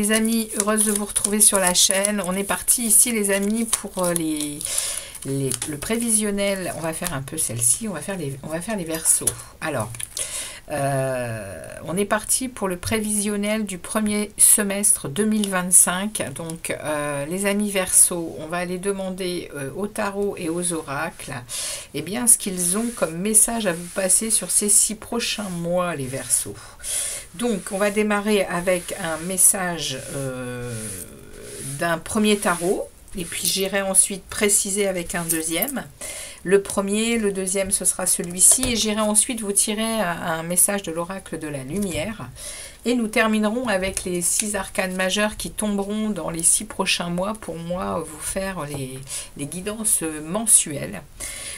les amis, heureuse de vous retrouver sur la chaîne. On est parti ici les amis pour le prévisionnel. On va faire un peu celle-ci, on va faire les Verseaux. Alors, on est parti pour le prévisionnel du premier semestre 2025. Donc, les amis Verseaux, on va aller demander au tarot et aux oracles, eh bien, ce qu'ils ont comme message à vous passer sur ces 6 prochains mois, les Verseaux. Donc, on va démarrer avec un message d'un premier tarot. Et puis, j'irai ensuite préciser avec un deuxième. Le premier, le deuxième, ce sera celui-ci. Et j'irai ensuite vous tirer un message de l'oracle de la lumière. Et nous terminerons avec les 6 arcanes majeures qui tomberont dans les 6 prochains mois pour moi vous faire les guidances mensuelles.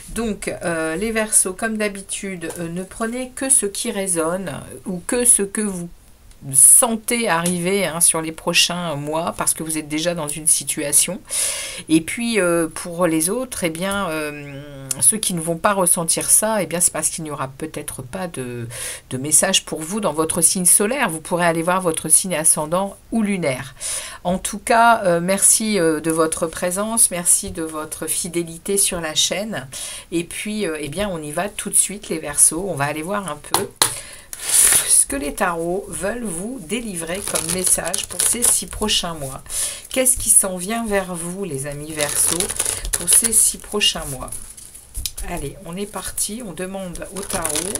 Donc, les Verseaux, comme d'habitude, ne prenez que ce qui résonne ou que ce que vous sentez arriver sur les prochains mois parce que vous êtes déjà dans une situation. Et puis, pour les autres, eh bien, ceux qui ne vont pas ressentir ça, eh bien, c'est parce qu'il n'y aura peut-être pas de message pour vous dans votre signe solaire. Vous pourrez aller voir votre signe ascendant ou lunaire. En tout cas, merci de votre présence, merci de votre fidélité sur la chaîne. Et puis, eh bien, on y va tout de suite, les Verseaux. On va aller voir un peu ce que les tarots veulent vous délivrer comme message pour ces 6 prochains mois. Qu'est-ce qui s'en vient vers vous, les amis Verseaux, pour ces 6 prochains mois? Allez, on est parti. On demande au tarot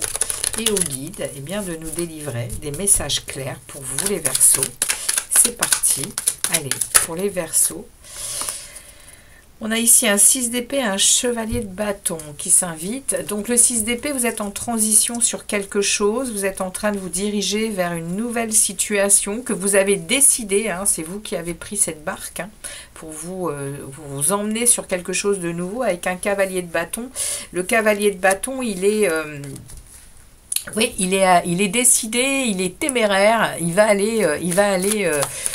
et au guide eh bien, de nous délivrer des messages clairs pour vous, les Verseaux. C'est parti. Allez, pour les Verseaux. On a ici un 6 d'épée, un chevalier de bâton qui s'invite. Donc le 6 d'épée, vous êtes en transition sur quelque chose. Vous êtes en train de vous diriger vers une nouvelle situation que vous avez décidé. C'est vous qui avez pris cette barque pour vous emmener sur quelque chose de nouveau avec un cavalier de bâton. Le cavalier de bâton, il est... oui, il est décidé, il est téméraire, il va aller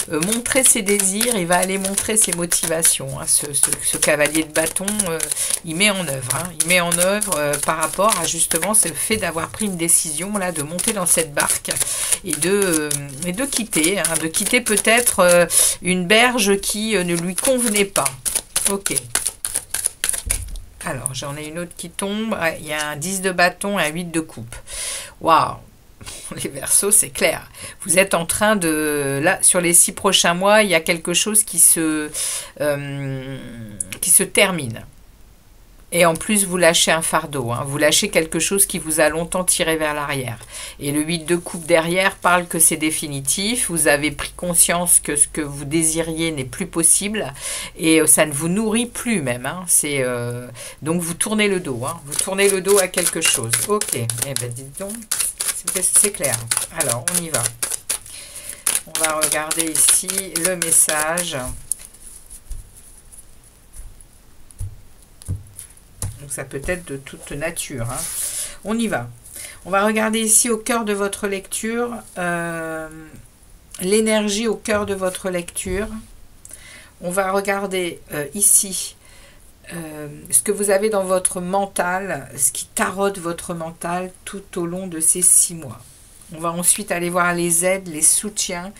montrer ses désirs, il va aller montrer ses motivations. Ce cavalier de bâton, il met en œuvre, par rapport à justement ce fait d'avoir pris une décision là, de monter dans cette barque et de quitter peut-être une berge qui ne lui convenait pas. Ok. Alors, j'en ai une autre qui tombe. Il y a un 10 de bâton et un 8 de coupe. Waouh! Les Verseaux, c'est clair. Vous êtes en train de... Là, sur les 6 prochains mois, il y a quelque chose qui se termine. Et en plus, vous lâchez un fardeau. Vous lâchez quelque chose qui vous a longtemps tiré vers l'arrière. Et le 8 de coupe derrière parle que c'est définitif. Vous avez pris conscience que ce que vous désiriez n'est plus possible. Et ça ne vous nourrit plus même. Donc, vous tournez le dos. Vous tournez le dos à quelque chose. Ok. Eh bien, dites donc, c'est clair. Alors, on y va. On va regarder ici le message. Donc ça peut être de toute nature. On y va. On va regarder ici au cœur de votre lecture, l'énergie au cœur de votre lecture. On va regarder ici ce que vous avez dans votre mental, ce qui taraude votre mental tout au long de ces 6 mois. On va ensuite aller voir les aides, les soutiens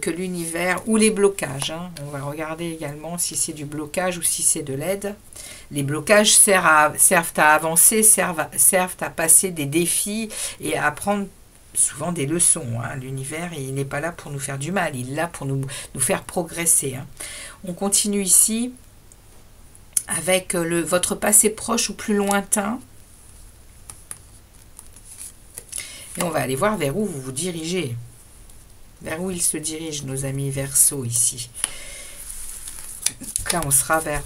que l'univers, ou les blocages. On va regarder également si c'est du blocage ou si c'est de l'aide. Les blocages servent à avancer, servent à passer des défis et à apprendre souvent des leçons. L'univers, il n'est pas là pour nous faire du mal, il est là pour nous faire progresser. On continue ici avec votre passé proche ou plus lointain. Et on va aller voir vers où vous vous dirigez. Vers où ils se dirigent, nos amis Verseaux, ici. Là, on sera vers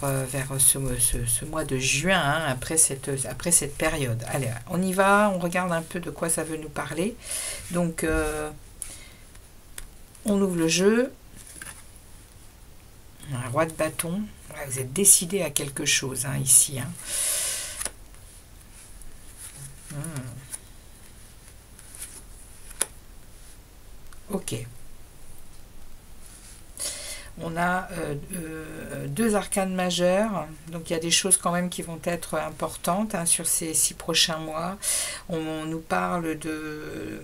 ce mois de juin, après cette période. Allez, on y va, on regarde un peu de quoi ça veut nous parler. Donc, on ouvre le jeu. Un roi de bâton. Vous êtes décidé à quelque chose, ici. Ok. On a 2 arcanes majeures, donc il y a des choses quand même qui vont être importantes sur ces 6 prochains mois. On nous parle de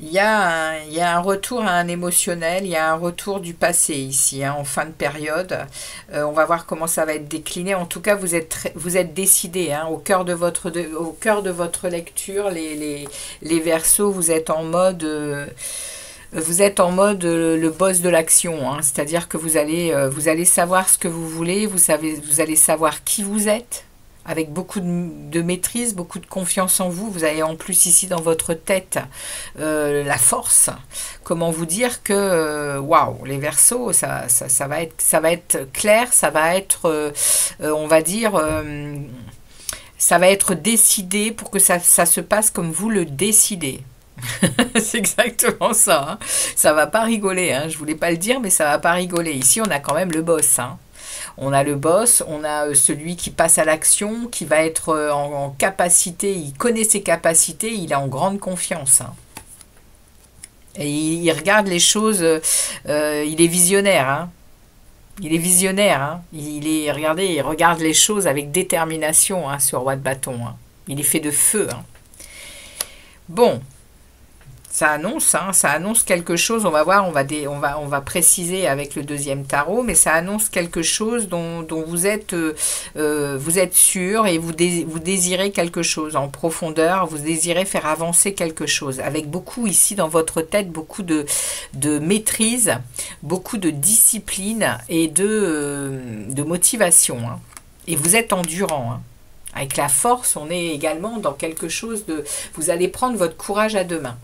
il y a un retour à un émotionnel, il y a un retour du passé ici, hein, en fin de période. On va voir comment ça va être décliné. En tout cas, vous êtes décidé, hein, au cœur de votre lecture, les Verseaux, vous êtes en mode le boss de l'action, hein, c'est-à-dire que vous allez savoir ce que vous voulez, vous allez savoir qui vous êtes, avec beaucoup de maîtrise, beaucoup de confiance en vous. Vous avez en plus ici dans votre tête la force. Comment vous dire que, waouh, les Verseaux, ça va être clair, ça va être, on va dire... ça va être décidé pour que ça se passe comme vous le décidez. C'est exactement ça. Hein. Ça va pas rigoler. Hein. Je voulais pas le dire, mais ça va pas rigoler. Ici, on a quand même le boss. Hein. On a le boss, on a celui qui passe à l'action, qui va être en capacité. Il connaît ses capacités, il est en grande confiance. Hein. Et il regarde les choses. Il est visionnaire. Hein. Il est visionnaire. Hein. Regardez, il regarde les choses avec détermination, hein, ce roi de bâton. Hein. Il est fait de feu. Hein. Bon. Hein, ça annonce quelque chose. On va voir, on va préciser avec le deuxième tarot, mais ça annonce quelque chose dont vous êtes sûr et vous désirez quelque chose en profondeur. Vous désirez faire avancer quelque chose avec beaucoup ici dans votre tête, beaucoup de maîtrise, beaucoup de discipline et de motivation. Hein. Et vous êtes endurant. Hein. Avec la force, on est également dans quelque chose de... Vous allez prendre votre courage à deux mains.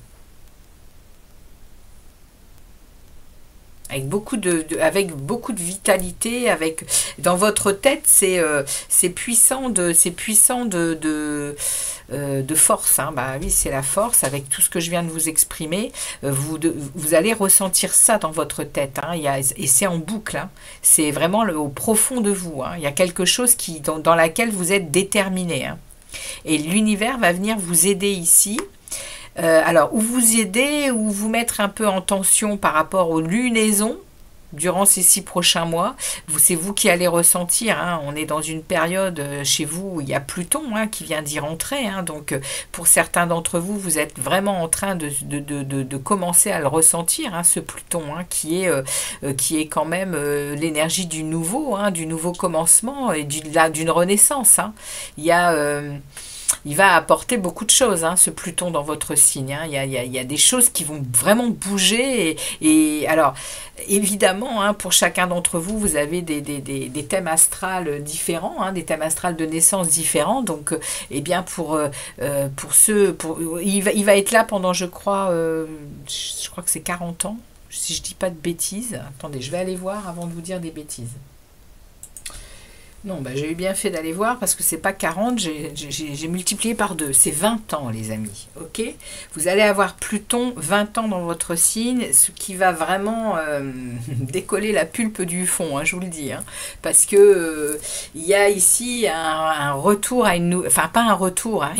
Avec beaucoup de vitalité, dans votre tête, c'est puissant de force. Hein. Bah oui, c'est la force. Avec tout ce que je viens de vous exprimer, vous allez ressentir ça dans votre tête. Hein. Et c'est en boucle. Hein. C'est vraiment au profond de vous. Hein. Il y a quelque chose dans laquelle vous êtes déterminé. Hein. Et l'univers va venir vous aider ici. Alors, ou vous aider, ou vous mettre un peu en tension par rapport aux lunaisons durant ces 6 prochains mois. C'est vous qui allez ressentir. Hein. On est dans une période chez vous où il y a Pluton hein, qui vient d'y rentrer. Hein. Donc, pour certains d'entre vous, vous êtes vraiment en train de commencer à le ressentir, hein, ce Pluton, hein, qui est quand même l'énergie du nouveau commencement et d'une renaissance. Hein. Il va apporter beaucoup de choses, hein, ce Pluton dans votre signe. Hein. Il y a des choses qui vont vraiment bouger. Et alors, évidemment, hein, pour chacun d'entre vous, vous avez des thèmes astrales différents, hein, des thèmes astrales de naissance différents. Donc, eh bien, il va être là pendant, je crois que c'est 40 ans, si je ne dis pas de bêtises. Attendez, je vais aller voir avant de vous dire des bêtises. Non, bah, j'ai eu bien fait d'aller voir parce que c'est pas 40, j'ai multiplié par 2. C'est 20 ans, les amis. Ok. Vous allez avoir Pluton 20 ans dans votre signe, ce qui va vraiment décoller la pulpe du fond, hein, je vous le dis. Hein, parce que il y a ici un retour à une... Enfin, pas un retour. Hein,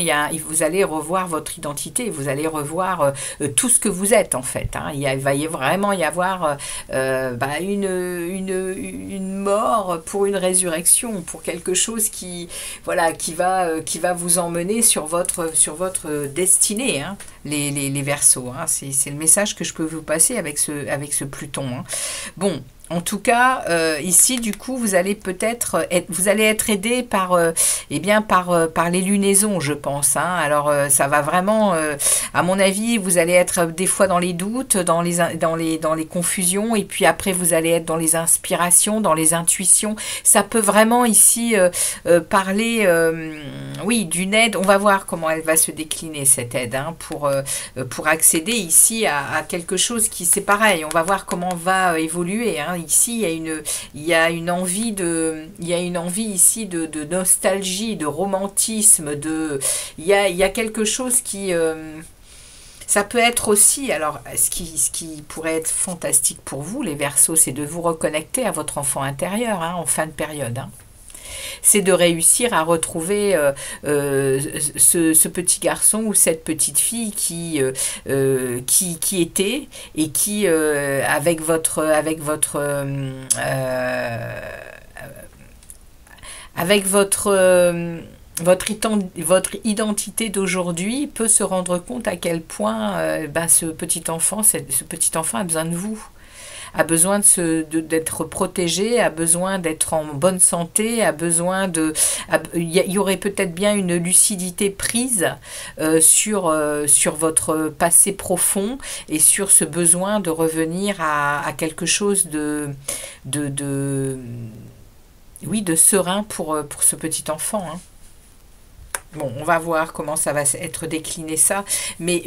vous allez revoir votre identité, vous allez revoir tout ce que vous êtes, en fait. Hein, il va vraiment y avoir une mort pour une résurrection, pour quelque chose qui va vous emmener sur votre destinée, hein, les Verseaux. Hein. C'est le message que je peux vous passer avec ce Pluton. Hein. Bon. En tout cas, ici, du coup, vous allez être aidé par les lunaisons, je pense. Hein. Alors, ça va vraiment, à mon avis, vous allez être des fois dans les doutes, dans les confusions, et puis après, vous allez être dans les inspirations, dans les intuitions. Ça peut vraiment ici parler, oui, d'une aide. On va voir comment elle va se décliner, cette aide, hein, pour accéder ici à quelque chose qui, c'est pareil. On va voir comment on va évoluer, hein. Ici, il y a une envie ici de nostalgie, de romantisme, il y a quelque chose qui... ça peut être aussi, alors ce qui pourrait être fantastique pour vous, les Verseaux, c'est de vous reconnecter à votre enfant intérieur, hein, en fin de période. Hein. C'est de réussir à retrouver ce petit garçon ou cette petite fille qui était et qui avec votre votre identité d'aujourd'hui peut se rendre compte à quel point ce petit enfant a besoin de vous, a besoin d'être protégé, a besoin d'être en bonne santé, a besoin de... Il y aurait peut-être bien une lucidité prise sur votre passé profond et sur ce besoin de revenir à quelque chose oui, de serein pour ce petit enfant, hein. Bon, on va voir comment ça va être décliné ça, mais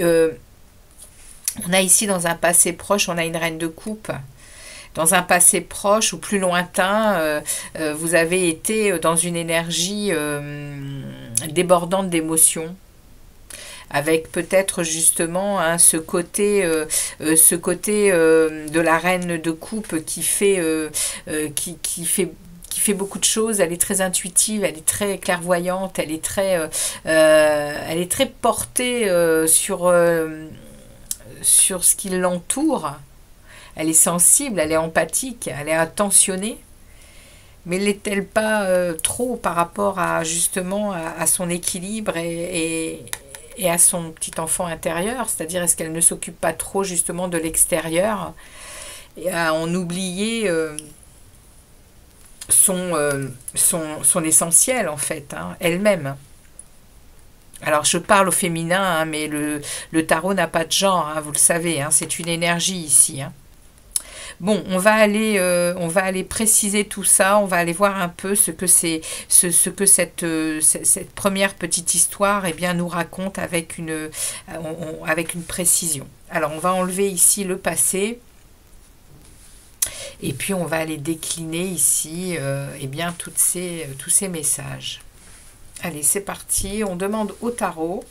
on a ici dans un passé proche, on a une reine de coupe. Dans un passé proche ou plus lointain, vous avez été dans une énergie débordante d'émotions, avec peut-être justement hein, ce côté de la reine de coupe qui fait beaucoup de choses. Elle est très intuitive, elle est très clairvoyante, elle est très portée sur ce qui l'entoure. Elle est sensible, elle est empathique, elle est attentionnée. Mais l'est-elle pas trop par rapport à justement à son équilibre et à son petit enfant intérieur? C'est-à-dire, est-ce qu'elle ne s'occupe pas trop justement de l'extérieur et à en oublier son essentiel en fait, hein, elle-même? Alors je parle au féminin, hein, mais le tarot n'a pas de genre, hein, vous le savez, hein, c'est une énergie ici, hein. Bon, on va aller préciser tout ça, on va aller voir un peu ce que cette première petite histoire eh bien, nous raconte avec une précision. Alors, on va enlever ici le passé, et puis on va aller décliner ici eh bien, tous ces messages. Allez, c'est parti, on demande au tarot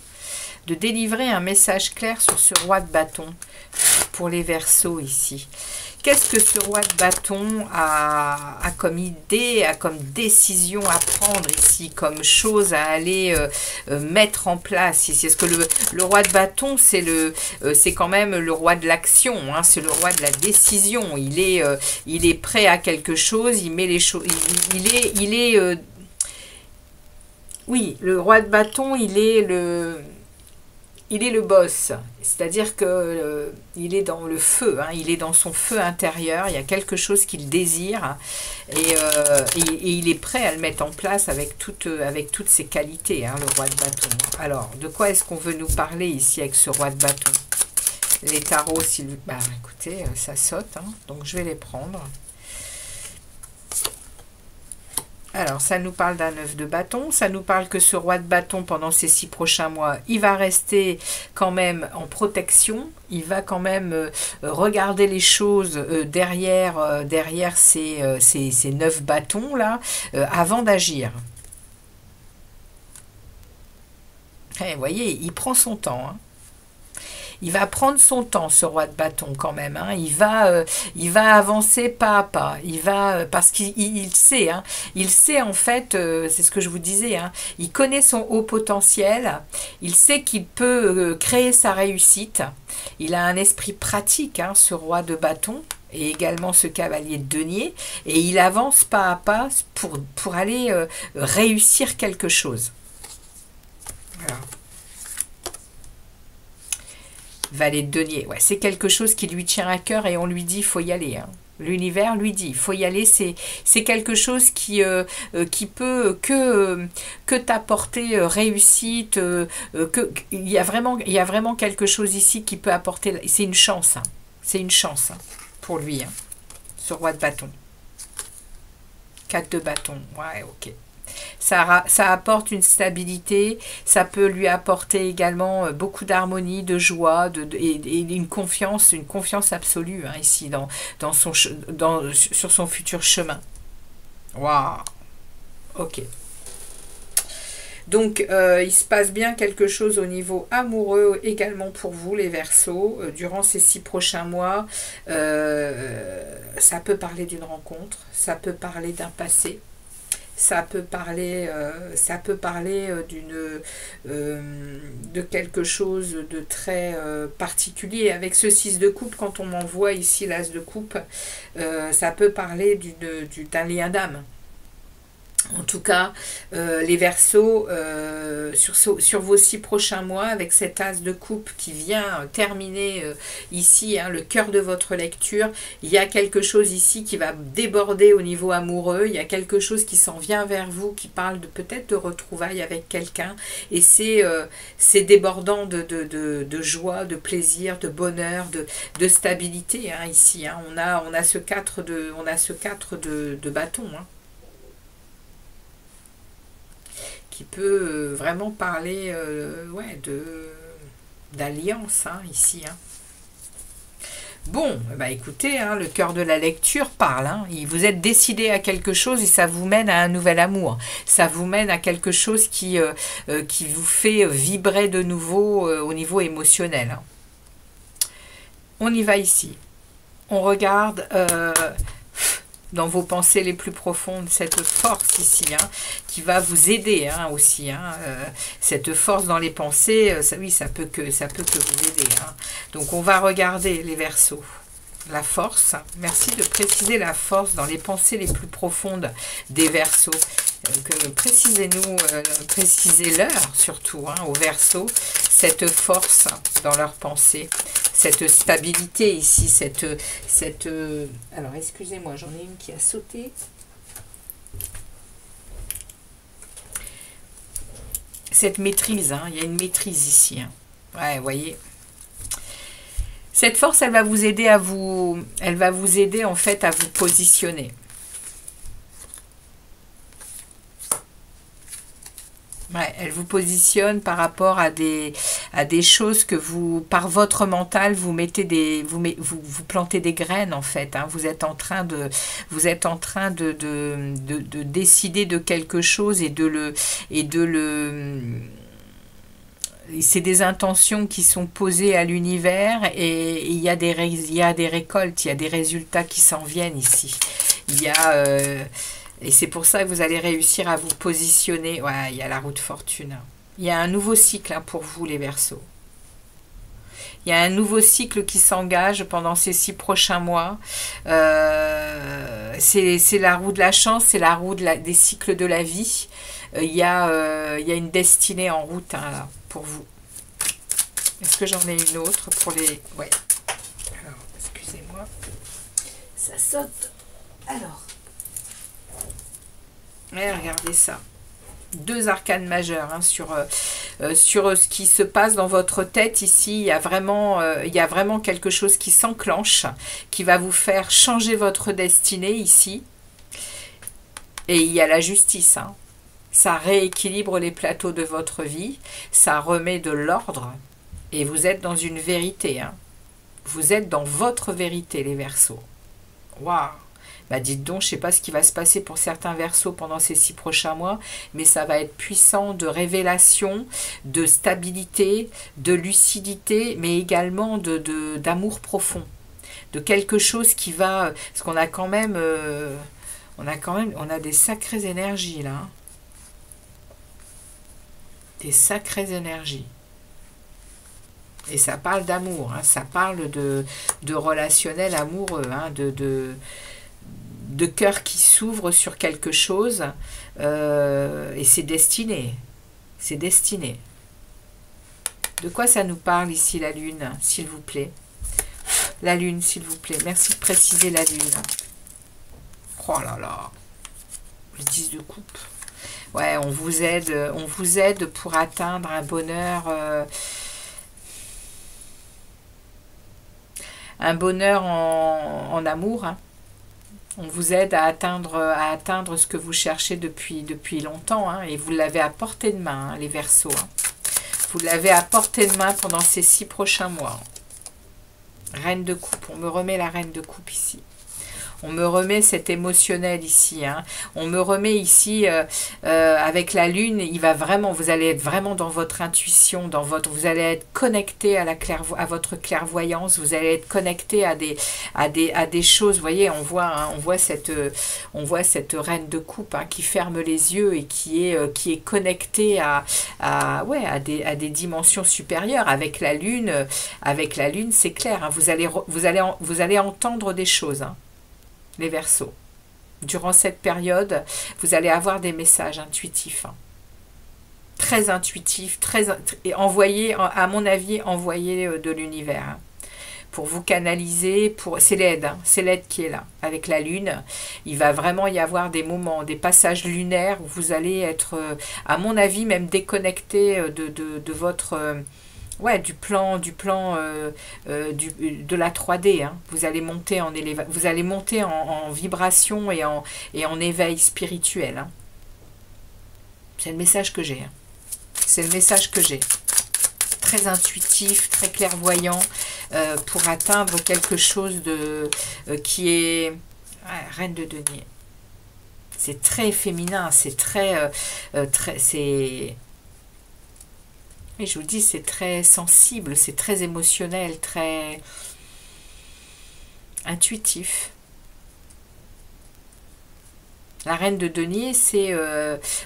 de délivrer un message clair sur ce roi de bâton pour les Verseaux ici. Qu'est-ce que ce roi de bâton a comme idée, a comme décision à prendre ici, comme chose à aller mettre en place ici? Est-ce que le roi de bâton, c'est quand même le roi de l'action, hein, c'est le roi de la décision. Il est prêt à quelque chose, il met les choses, oui, le roi de bâton, il est le boss, c'est-à-dire que il est dans le feu, hein, il est dans son feu intérieur, il y a quelque chose qu'il désire et il est prêt à le mettre en place avec toutes ses qualités, hein, le roi de bâton. Alors, de quoi est-ce qu'on veut nous parler ici avec ce roi de bâton? Les tarots, écoutez, ça saute, hein, donc je vais les prendre. Alors, ça nous parle d'un 9 de bâton, ça nous parle que ce roi de bâton, pendant ces 6 prochains mois, il va rester quand même en protection, il va quand même regarder les choses derrière ces 9 bâtons-là, avant d'agir. Vous voyez, il prend son temps, hein. Il va prendre son temps, ce roi de bâton, quand même, hein. Il va avancer pas à pas. Parce qu'il sait, hein. Il sait, en fait, c'est ce que je vous disais, hein. Il connaît son haut potentiel. Il sait qu'il peut créer sa réussite. Il a un esprit pratique, hein, ce roi de bâton. Et également ce cavalier de denier. Et il avance pas à pas pour aller réussir quelque chose. Voilà. Valet de denier, ouais, c'est quelque chose qui lui tient à cœur et on lui dit il faut y aller, hein. L'univers lui dit il faut y aller, c'est quelque chose qui peut que t'apporter réussite, il y a vraiment quelque chose ici qui peut apporter, c'est une chance, hein. C'est une chance, hein, pour lui, hein, ce roi de bâton. 4 de bâton, ouais, ok. Ça apporte une stabilité, ça peut lui apporter également beaucoup d'harmonie, de joie, et une confiance absolue, hein, ici sur son futur chemin. Waouh. Ok. Donc, il se passe bien quelque chose au niveau amoureux également pour vous, les Verseaux, durant ces 6 prochains mois. Ça peut parler d'une rencontre, ça peut parler d'un passé. Ça peut parler de quelque chose de très particulier. Avec ce 6 de coupe, quand on m'envoie ici l'as de coupe, ça peut parler d'un lien d'âme. En tout cas, les Verseaux, sur vos 6 prochains mois, avec cet as de coupe qui vient terminer ici, hein, le cœur de votre lecture, il y a quelque chose ici qui va déborder au niveau amoureux, il y a quelque chose qui s'en vient vers vous, qui parle peut-être de retrouvailles avec quelqu'un, et c'est débordant de joie, de plaisir, de bonheur, de stabilité, hein, ici. Hein. On a ce 4 de bâton, hein, qui peut vraiment parler ouais, d'alliance, hein, ici. Hein. Bon, bah écoutez, hein, le cœur de la lecture parle. Hein. Vous êtes décidé à quelque chose et ça vous mène à un nouvel amour. Ça vous mène à quelque chose qui vous fait vibrer de nouveau au niveau émotionnel. Hein. On y va ici. On regarde dans vos pensées les plus profondes cette force ici, hein, qui va vous aider, hein, aussi. Hein, cette force dans les pensées, oui, ça peut que vous aider. Hein. Donc on va regarder les Verseaux. La force, merci de préciser la force dans les pensées les plus profondes des Verseaux. Précisez-nous, précisez-leur surtout, hein, aux Verseaux, cette force dans leurs pensées, cette stabilité ici, alors excusez-moi, j'en ai une qui a sauté. Cette maîtrise, hein, il y a une maîtrise ici. Hein. Ouais, vous voyez. Cette force, elle va vous aider en fait à vous positionner. Ouais, elle vous positionne par rapport à des choses que vous, par votre mental, vous mettez vous plantez des graines en fait. Hein. Vous êtes en train de décider de quelque chose c'est des intentions qui sont posées à l'univers et il y a des récoltes, il y a des résultats qui s'en viennent ici. Et c'est pour ça que vous allez réussir à vous positionner. Ouais, il y a la roue de fortune. Il y a un nouveau cycle, hein, pour vous, les Verseaux. Il y a un nouveau cycle qui s'engage pendant ces 6 prochains mois. C'est la roue de la chance, c'est la roue des cycles de la vie. Il y a une destinée en route, hein, là, pour vous. Est-ce que j'en ai une autre pour les... Ouais. Alors, excusez-moi. Ça saute. Alors. Ouais, regardez ça. 2 arcanes majeures, hein, sur ce qui se passe dans votre tête ici. Il y a vraiment quelque chose qui s'enclenche, qui va vous faire changer votre destinée ici. Et il y a la justice, hein. Ça rééquilibre les plateaux de votre vie, ça remet de l'ordre, et vous êtes dans une vérité. Hein. Vous êtes dans votre vérité, les Verseaux. Waouh! Bah dites donc, je ne sais pas ce qui va se passer pour certains Verseaux pendant ces 6 prochains mois, mais ça va être puissant de révélation, de stabilité, de lucidité, mais également d'amour profond, de quelque chose qui va... Parce qu'on a quand même... on a des sacrées énergies là. Hein. Des sacrées énergies. Et ça parle d'amour, hein, ça parle de relationnel amoureux, hein, de cœur qui s'ouvre sur quelque chose, et c'est destiné. C'est destiné. De quoi ça nous parle ici, la Lune, s'il vous plaît? La Lune, s'il vous plaît. Merci de préciser la Lune. Oh là là. Le 10 de coupe. Ouais, on vous aide pour atteindre un bonheur, en amour. Hein. On vous aide à atteindre ce que vous cherchez depuis longtemps, hein, et vous l'avez à portée de main, hein, les Verseaux. Hein. Vous l'avez à portée de main pendant ces 6 prochains mois. Reine de coupe, on me remet la reine de coupe ici. On me remet cet émotionnel ici. Hein. On me remet ici avec la lune. Vous allez être vraiment dans votre intuition, vous allez être connecté à votre clairvoyance. Vous allez être connecté à des choses. Vous voyez, on voit cette reine de coupe, hein, qui ferme les yeux et qui est connectée à des dimensions supérieures. Avec la lune, c'est clair. Hein. Vous allez entendre des choses. Hein. Les Verseaux. durant cette période, vous allez avoir des messages intuitifs. Hein. Très intuitifs, et envoyés, à mon avis, envoyés de l'univers. Hein. Pour vous canaliser, c'est l'aide, hein, c'est l'aide qui est là, avec la lune. Il va vraiment y avoir des moments, des passages lunaires où vous allez être, à mon avis, même déconnecté de votre... ouais, du plan de la 3D. Hein. Vous allez monter vous allez monter en vibration et en éveil spirituel. Hein. C'est le message que j'ai. Hein. C'est le message que j'ai. Très intuitif, très clairvoyant, pour atteindre quelque chose qui est... Ouais, Reine de denier. C'est très féminin, c'est très... c'est... Et je vous dis, c'est très sensible, c'est très émotionnel, très intuitif. La reine de denier, c'est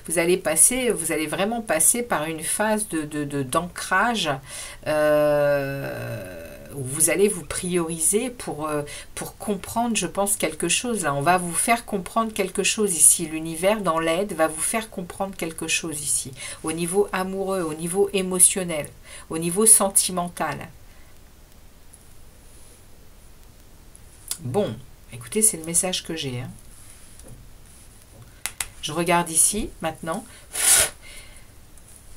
vous allez vraiment passer par une phase d'ancrage où vous allez vous prioriser pour comprendre, je pense, quelque chose. Là, on va vous faire comprendre quelque chose ici. L'univers, dans l'aide, va vous faire comprendre quelque chose ici. Au niveau amoureux, au niveau émotionnel, au niveau sentimental. Bon, écoutez, c'est le message que j'ai. Hein. Je regarde ici, maintenant,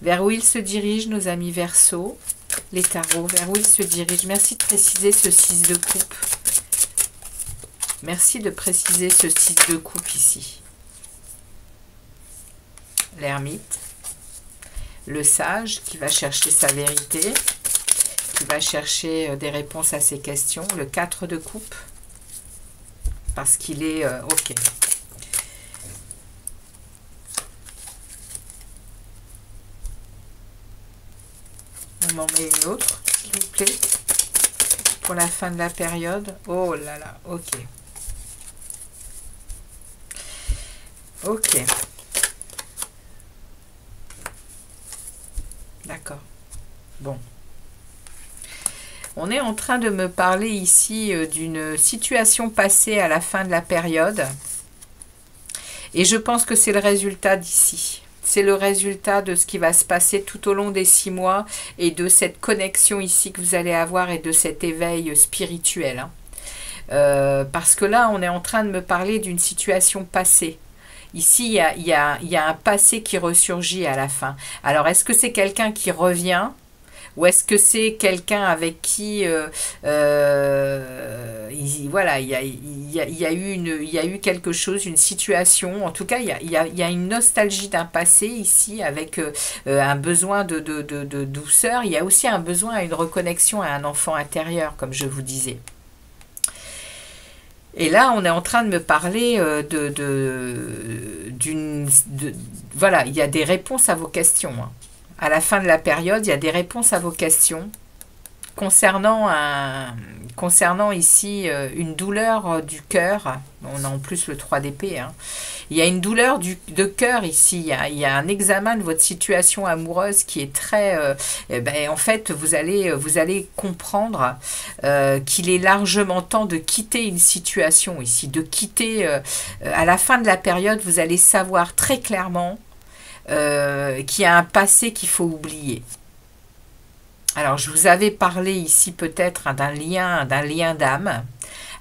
vers où ils se dirigent, nos amis Verseaux, les tarots, vers où ils se dirigent. Merci de préciser ce 6 de coupe. Merci de préciser ce 6 de coupe ici. L'ermite, le sage qui va chercher sa vérité, qui va chercher des réponses à ses questions. Le 4 de coupe, parce qu'il est... ok. On m'en met une autre, s'il vous plaît, pour la fin de la période. Oh là là, ok. Ok. D'accord. Bon. On est en train de me parler ici d'une situation passée à la fin de la période. Et je pense que c'est le résultat d'ici. C'est le résultat de ce qui va se passer tout au long des 6 mois et de cette connexion ici que vous allez avoir et de cet éveil spirituel. Hein. Parce que là, on est en train de me parler d'une situation passée. Ici, il y a un passé qui ressurgit à la fin. Alors, est-ce que c'est quelqu'un qui revient ? Ou est-ce que c'est quelqu'un avec qui, voilà, il y a eu quelque chose, une situation. En tout cas, il y a une nostalgie d'un passé ici, avec un besoin de douceur. Il y a aussi un besoin à une reconnexion à un enfant intérieur, comme je vous disais. Et là, on est en train de me parler voilà, il y a des réponses à vos questions. Hein. À la fin de la période, il y a des réponses à vos questions concernant ici une douleur du cœur. On a en plus le 3 d'épée. Hein. Il y a une douleur de cœur ici. Il y a un examen de votre situation amoureuse qui est très... en fait, vous allez comprendre qu'il est largement temps de quitter une situation ici. De quitter... à la fin de la période, vous allez savoir très clairement qu'il y a un passé qu'il faut oublier. Alors, je vous avais parlé ici peut-être d'un lien d'âme.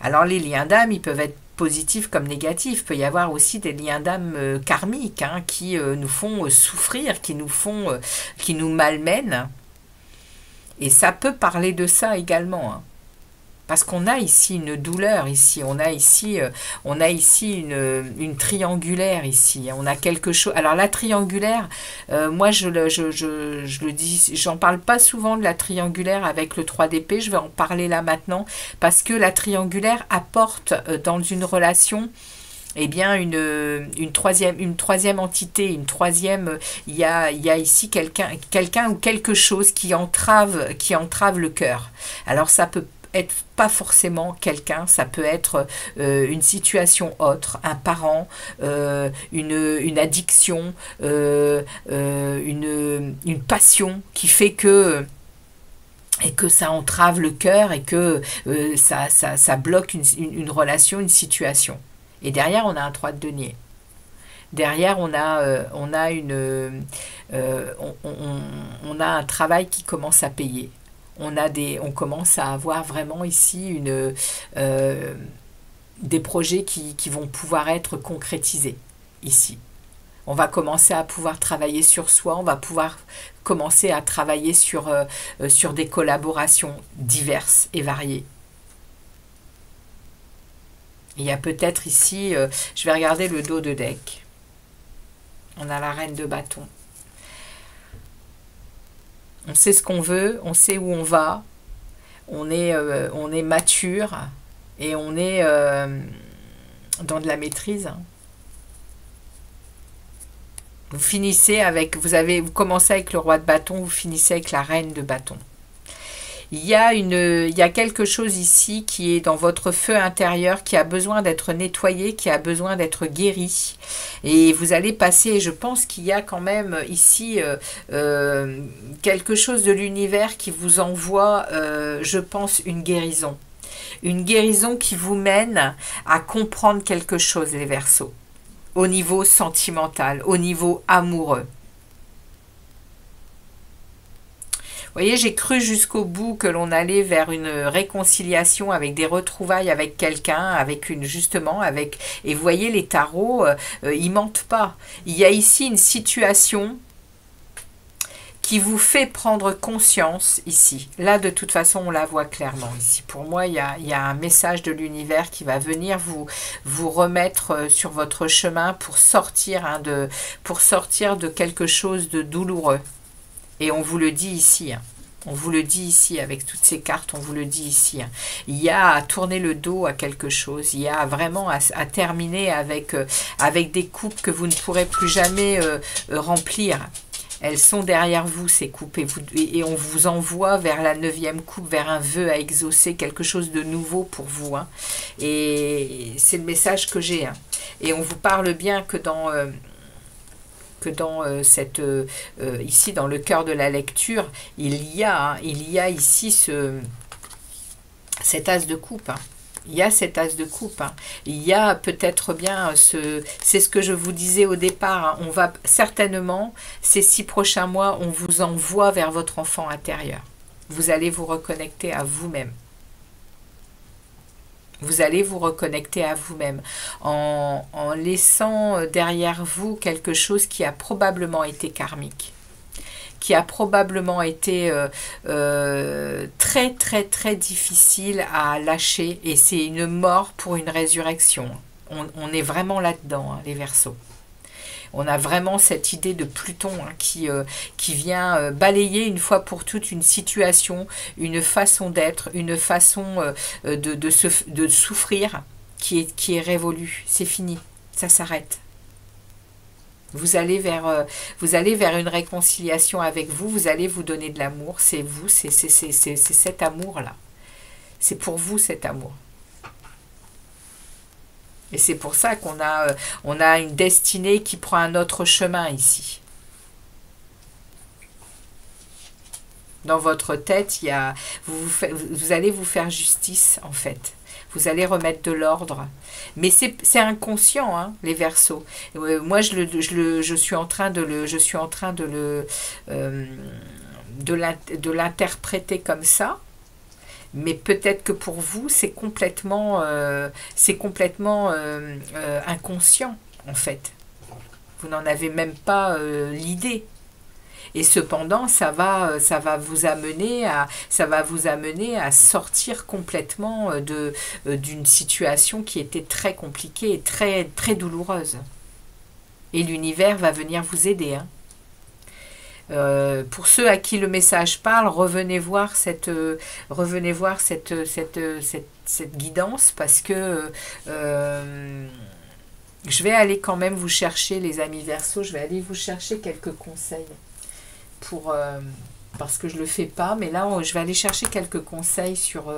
Alors, les liens d'âme, ils peuvent être positifs comme négatifs. Il peut y avoir aussi des liens d'âme karmiques hein, qui nous font souffrir, qui nous malmènent. Et ça peut parler de ça également. Hein. Parce qu'on a ici une douleur, ici, on a ici une triangulaire ici, on a quelque chose. Alors la triangulaire, moi je le dis, j'en parle pas souvent de la triangulaire avec le 3 d'épée, je vais en parler là maintenant, parce que la triangulaire apporte dans une relation eh bien une troisième entité, il y a ici quelqu'un ou quelque chose qui entrave le cœur. Alors ça peut être pas forcément quelqu'un, ça peut être une situation autre, un parent, une addiction, une passion qui fait que ça entrave le cœur et que ça bloque une relation, une situation. Et derrière, on a un 3 de denier. Derrière, on a un travail qui commence à payer. On commence à avoir vraiment ici des projets qui vont pouvoir être concrétisés ici. On va commencer à pouvoir travailler sur soi, on va pouvoir commencer à travailler sur des collaborations diverses et variées. Il y a peut-être ici, je vais regarder le dos de deck. On a la reine de bâton. On sait ce qu'on veut, on sait où on va, on est mature et on est dans de la maîtrise. Vous finissez avec, vous commencez avec le roi de bâton, vous finissez avec la reine de bâton. Il y a quelque chose ici qui est dans votre feu intérieur, qui a besoin d'être nettoyé, qui a besoin d'être guéri. Et vous allez passer, je pense qu'il y a quand même ici quelque chose de l'univers qui vous envoie, je pense, une guérison. Une guérison qui vous mène à comprendre quelque chose, les Verseaux. Au niveau sentimental, au niveau amoureux. Vous voyez, j'ai cru jusqu'au bout que l'on allait vers une réconciliation avec des retrouvailles avec quelqu'un, et vous voyez, les tarots, ils mentent pas. Il y a ici une situation qui vous fait prendre conscience ici. Là, de toute façon, on la voit clairement ici. Pour moi, il y a un message de l'univers qui va venir vous remettre sur votre chemin pour sortir de quelque chose de douloureux. Et on vous le dit ici. On vous le dit ici avec toutes ces cartes, on vous le dit ici. Il y a à tourner le dos à quelque chose. Il y a vraiment à terminer avec des coupes que vous ne pourrez plus jamais remplir. Elles sont derrière vous, ces coupes, et on vous envoie vers la 9e coupe, vers un vœu à exaucer, quelque chose de nouveau pour vous. Hein. Et c'est le message que j'ai. Hein. Et on vous parle bien que dans ici, dans le cœur de la lecture, il y a ici cet as de coupe. Hein. Il y a cet as de coupe. Hein. Il y a peut-être bien c'est ce que je vous disais au départ. Hein. On va certainement, ces 6 prochains mois, on vous envoie vers votre enfant intérieur. Vous allez vous reconnecter à vous-même. Vous allez vous reconnecter à vous-même en laissant derrière vous quelque chose qui a probablement été karmique, qui a probablement été très très très difficile à lâcher, et c'est une mort pour une résurrection. On est vraiment là-dedans, hein, les Verseaux. On a vraiment cette idée de Pluton hein, qui vient balayer une fois pour toutes une situation, une façon d'être, une façon de souffrir qui est révolue. C'est fini, ça s'arrête. Vous allez vers une réconciliation avec vous, vous allez vous donner de l'amour, c'est vous, c'est cet amour-là. C'est pour vous cet amour. Et c'est pour ça qu'on a une destinée qui prend un autre chemin ici. Dans votre tête, vous allez vous faire justice, en fait. Vous allez remettre de l'ordre. Mais c'est inconscient, hein, les Verseaux. Moi, je suis en train de l'interpréter comme ça. Mais peut-être que pour vous, c'est complètement inconscient, en fait. Vous n'en avez même pas l'idée. Et cependant, ça va vous amener à sortir complètement d'une situation qui était très compliquée et très, très douloureuse. Et l'univers va venir vous aider, hein. Pour ceux à qui le message parle, revenez voir cette guidance, parce que je vais aller quand même vous chercher, les amis Verseaux, je vais aller vous chercher quelques conseils parce que je le fais pas, mais là je vais aller chercher quelques conseils sur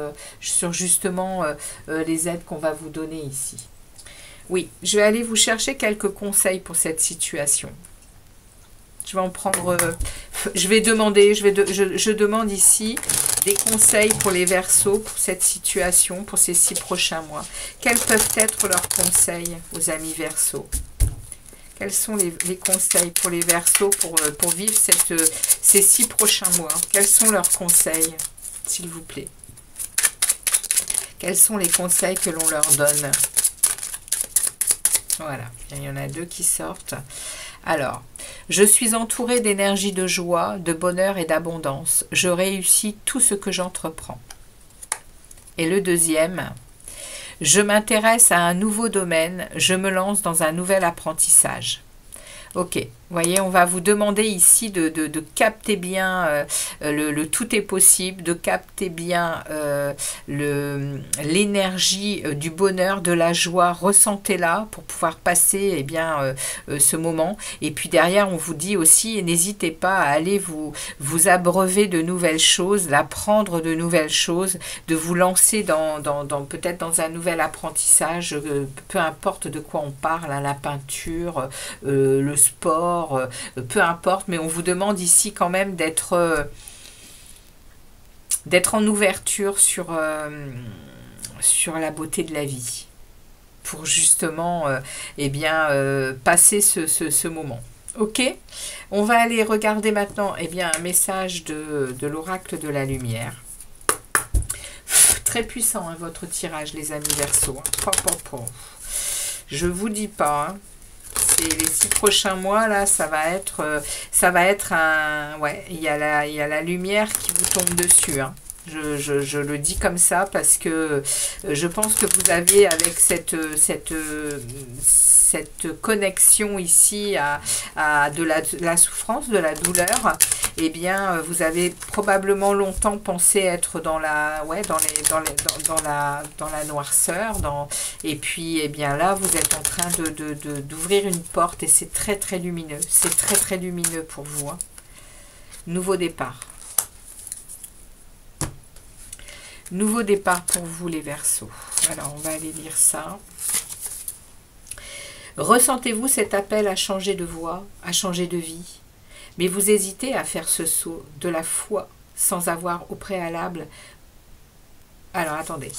justement les aides qu'on va vous donner ici. Oui, je vais aller vous chercher quelques conseils pour cette situation. Je vais en prendre je vais demander, je demande ici des conseils pour les Verseaux, pour cette situation, pour ces 6 prochains mois. Quels peuvent être leurs conseils aux amis Verseaux? Quels sont les conseils pour les Verseaux pour vivre ces 6 prochains mois? Quels sont leurs conseils, s'il vous plaît? Quels sont les conseils que l'on leur donne? Voilà, il y en a 2 qui sortent. Alors, je suis entourée d'énergie de joie, de bonheur et d'abondance. Je réussis tout ce que j'entreprends. Et le deuxième, je m'intéresse à un nouveau domaine, je me lance dans un nouvel apprentissage. Ok, vous voyez, on va vous demander ici de capter bien le tout est possible, de capter bien l'énergie du bonheur, de la joie, ressentez-la pour pouvoir passer eh bien, ce moment. Et puis derrière, on vous dit aussi, n'hésitez pas à aller vous abreuver de nouvelles choses, d'apprendre de nouvelles choses, de vous lancer peut-être dans un nouvel apprentissage, peu importe de quoi on parle, hein, la peinture, le sport, peu importe, mais on vous demande ici quand même d'être en ouverture sur la beauté de la vie, pour justement eh bien, passer ce moment. Ok, on va aller regarder maintenant eh bien, un message de l'oracle de la lumière. Très puissant hein, votre tirage les amis Verseaux. Hein. Je vous dis pas... Hein. Les 6 prochains mois, là, ça va être un... Ouais, il y a la lumière qui vous tombe dessus. Hein. Je le dis comme ça parce que je pense que vous avez, avec cette connexion ici à de la souffrance, de la douleur, eh bien, vous avez probablement longtemps pensé être dans la noirceur, et puis, eh bien là, vous êtes en train d'ouvrir une porte et c'est très, très lumineux. C'est très, très lumineux pour vous. Hein. Nouveau départ. Nouveau départ pour vous, les Verseaux. Alors, on va aller lire ça. Ressentez-vous cet appel à changer de voie, à changer de vie? Mais vous hésitez à faire ce saut de la foi sans avoir au préalable... Alors, attendez.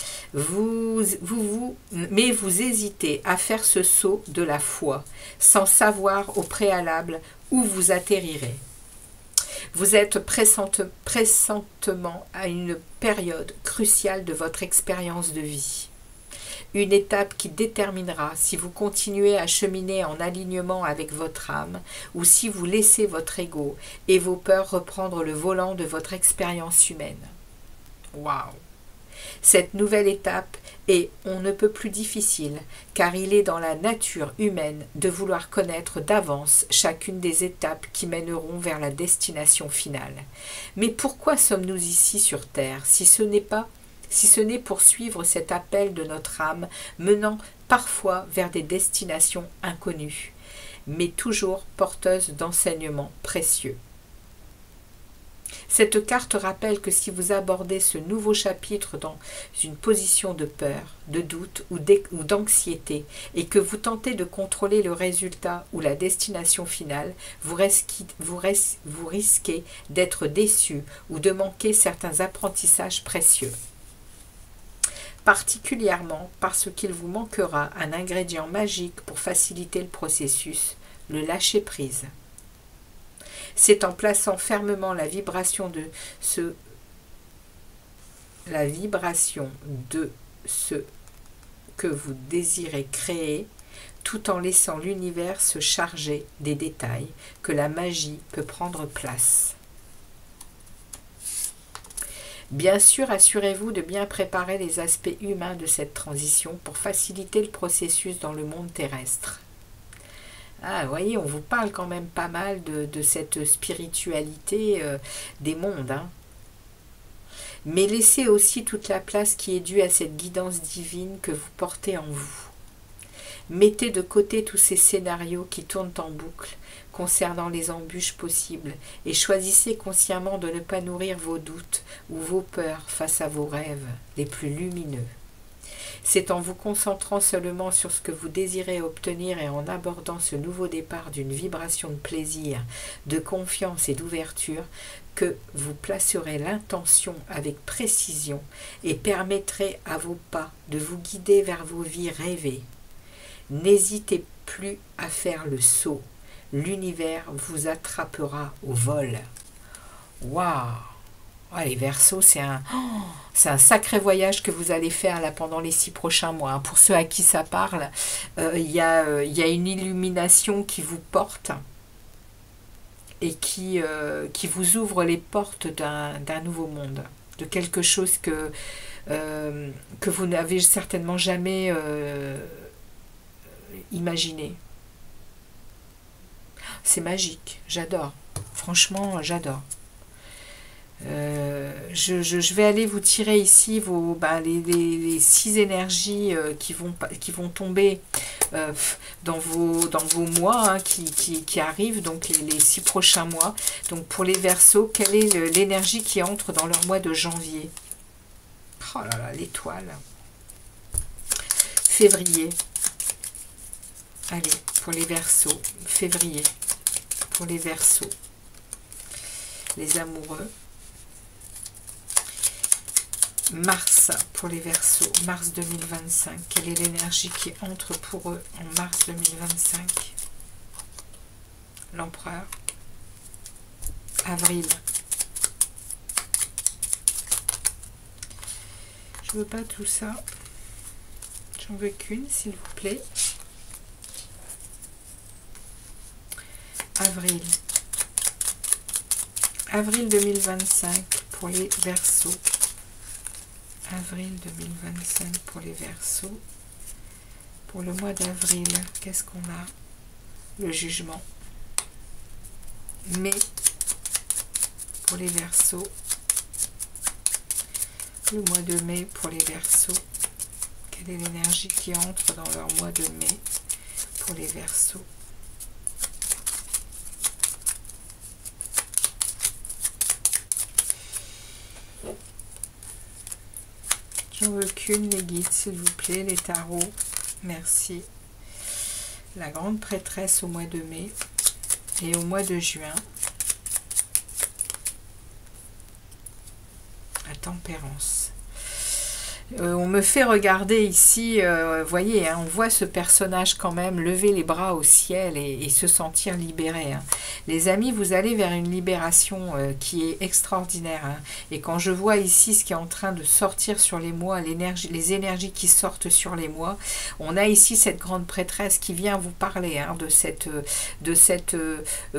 Mais vous hésitez à faire ce saut de la foi sans savoir au préalable où vous atterrirez. Vous êtes pressentement à une période cruciale de votre expérience de vie. Une étape qui déterminera si vous continuez à cheminer en alignement avec votre âme ou si vous laissez votre ego et vos peurs reprendre le volant de votre expérience humaine. Waouh! Cette nouvelle étape est on ne peut plus difficile, car il est dans la nature humaine de vouloir connaître d'avance chacune des étapes qui mèneront vers la destination finale. Mais pourquoi sommes-nous ici sur Terre, si ce n'est pour suivre cet appel de notre âme, menant parfois vers des destinations inconnues, mais toujours porteuses d'enseignements précieux. Cette carte rappelle que si vous abordez ce nouveau chapitre dans une position de peur, de doute ou d'anxiété et que vous tentez de contrôler le résultat ou la destination finale, vous risquez d'être déçu ou de manquer certains apprentissages précieux. Particulièrement parce qu'il vous manquera un ingrédient magique pour faciliter le processus, le lâcher-prise. C'est en plaçant fermement la vibration de ce que vous désirez créer, tout en laissant l'univers se charger des détails, que la magie peut prendre place. Bien sûr, assurez-vous de bien préparer les aspects humains de cette transition pour faciliter le processus dans le monde terrestre. Ah, vous voyez, on vous parle quand même pas mal de cette spiritualité des mondes. Hein. Mais laissez aussi toute la place qui est due à cette guidance divine que vous portez en vous. Mettez de côté tous ces scénarios qui tournent en boucle concernant les embûches possibles et choisissez consciemment de ne pas nourrir vos doutes ou vos peurs face à vos rêves les plus lumineux. C'est en vous concentrant seulement sur ce que vous désirez obtenir et en abordant ce nouveau départ d'une vibration de plaisir, de confiance et d'ouverture que vous placerez l'intention avec précision et permettrez à vos pas de vous guider vers vos vies rêvées. N'hésitez plus à faire le saut. L'univers vous attrapera au vol. Waouh! Oh, les Verseaux, c'est un sacré voyage que vous allez faire là pendant les 6 prochains mois. Hein. Pour ceux à qui ça parle, il y a une illumination qui vous porte et qui vous ouvre les portes d'un nouveau monde, de quelque chose que vous n'avez certainement jamais imaginé. C'est magique, j'adore. Franchement, j'adore. Je vais aller vous tirer ici les 6 énergies qui vont tomber dans vos mois hein, qui arrivent, donc les 6 prochains mois. Donc pour les Verseaux, quelle est l'énergie qui entre dans leur mois de janvier? Oh là là, l'étoile. Février. Allez, pour les Verseaux. Février. Pour les Verseaux. Les amoureux. Mars pour les Verseaux, mars 2025. Quelle est l'énergie qui entre pour eux en mars 2025? L'empereur. Avril. Je veux pas tout ça. J'en veux qu'une, s'il vous plaît. Avril. Avril 2025 pour les Verseaux. Avril 2025 pour les Verseaux. Pour le mois d'avril, qu'est-ce qu'on a? Le jugement. Mai pour les Verseaux. Le mois de mai pour les Verseaux. Quelle est l'énergie qui entre dans leur mois de mai pour les Verseaux? J'en veux qu'une, les guides, s'il vous plaît, les tarots. Merci. La grande prêtresse au mois de mai et au mois de juin. La tempérance. On me fait regarder ici, voyez, hein, on voit ce personnage quand même lever les bras au ciel et se sentir libéré. Hein. Les amis, vous allez vers une libération qui est extraordinaire. Hein. Et quand je vois ici ce qui est en train de sortir sur les mois, les énergies qui sortent sur les mois, on a ici cette grande prêtresse qui vient vous parler hein, de cette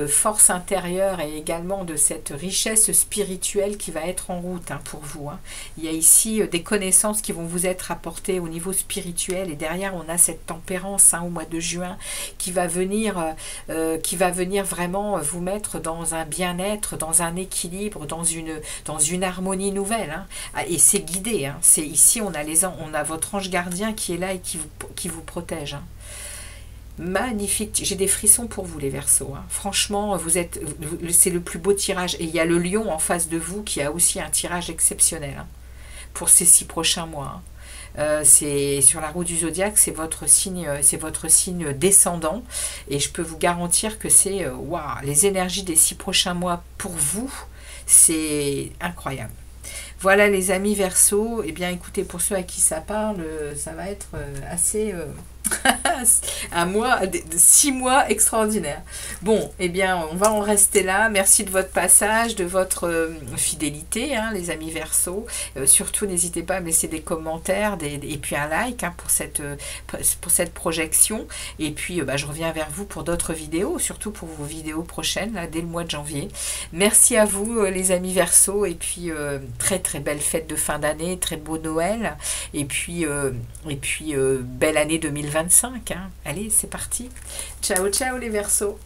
force intérieure et également de cette richesse spirituelle qui va être en route hein, pour vous. Hein. Il y a ici des connaissances qui vont vous être apportées au niveau spirituel et derrière on a cette tempérance hein, au mois de juin qui va venir vraiment vous mettre dans un bien-être, dans un équilibre, dans une harmonie nouvelle hein. Et c'est guidé hein. C'est ici on a votre ange gardien qui est là et qui vous protège hein. Magnifique, j'ai des frissons pour vous les Verseaux hein. Franchement c'est le plus beau tirage et il y a le lion en face de vous qui a aussi un tirage exceptionnel hein, pour ces 6 prochains mois hein. C'est sur la roue du zodiaque, c'est votre signe descendant et je peux vous garantir que c'est waouh, les énergies des 6 prochains mois pour vous, c'est incroyable. Voilà les amis Verseaux, et bien écoutez, pour ceux à qui ça parle, ça va être assez un mois, 6 mois extraordinaires. Bon, et bien on va en rester là. Merci de votre passage, de votre fidélité, hein, les amis Verseaux. Surtout n'hésitez pas à me laisser des commentaires et puis un like hein, pour cette projection. Et puis je reviens vers vous pour d'autres vidéos, surtout pour vos vidéos prochaines, là, dès le mois de janvier. Merci à vous les amis Verseaux, et puis très très belle fête de fin d'année, très beau Noël, et puis belle année 2025. Hein. Allez, c'est parti. Ciao, ciao les Verseaux.